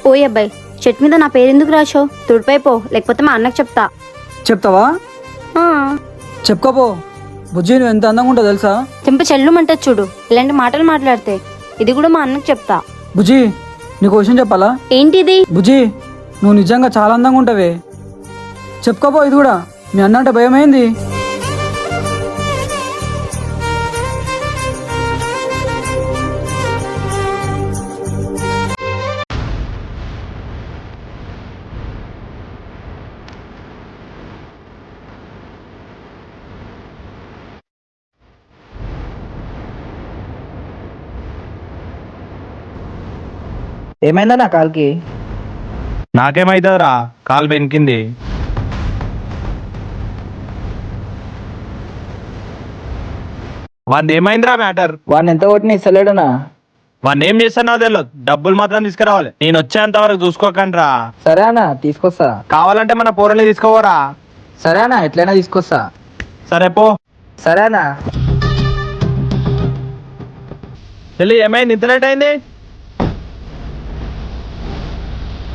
ఓయ్ అబ్బాయి, చెట్టు మీద నా పేరెందుకు రాచో? తుడిపైపో, లేకపోతే మా అన్నకు చెప్తా. చెప్తావా? ఆ, చెప్పుకోపో. బుజ్జి నువ్వు ఎంత అందంగా ఉంటావు తెలుసా? చెంప చెల్లుమంటది చూడు ఇలాంటి మాటలు మాట్లాడితే. ఇది కూడా మా అన్నకు చెప్తా. బుజ్జి నీకు విషయం చెప్పాలా? ఏంటిది? బుజ్జి నువ్వు నిజంగా చాలా అందంగా ఉంటావే. చెప్పుకోపో ఇది కూడా. మీ అన్న అంటే భయమైంది. ఏమైందా నా కాల్కి? నాకేమైతుందిరా, కాలు బెనికింది. వాడిని ఏమైందిరా మ్యాటర్? వాడిని ఎంత కొట్టిన ఇస్తలేడనా? వాడిని ఏం చేస్తానో తెలియదు, డబ్బులు మాత్రం తీసుకురావాలి. నేను వచ్చేంత వరకు చూసుకోకండి. సరే అన్న తీసుకొస్తా. కావాలంటే మన పోరని తీసుకోవరా? సరే అన్న ఎట్లయినా తీసుకొస్తా. సరే పో. సరే అన్న. చెల్లి ఏమైంది, ఇంత లేట్ అయింది?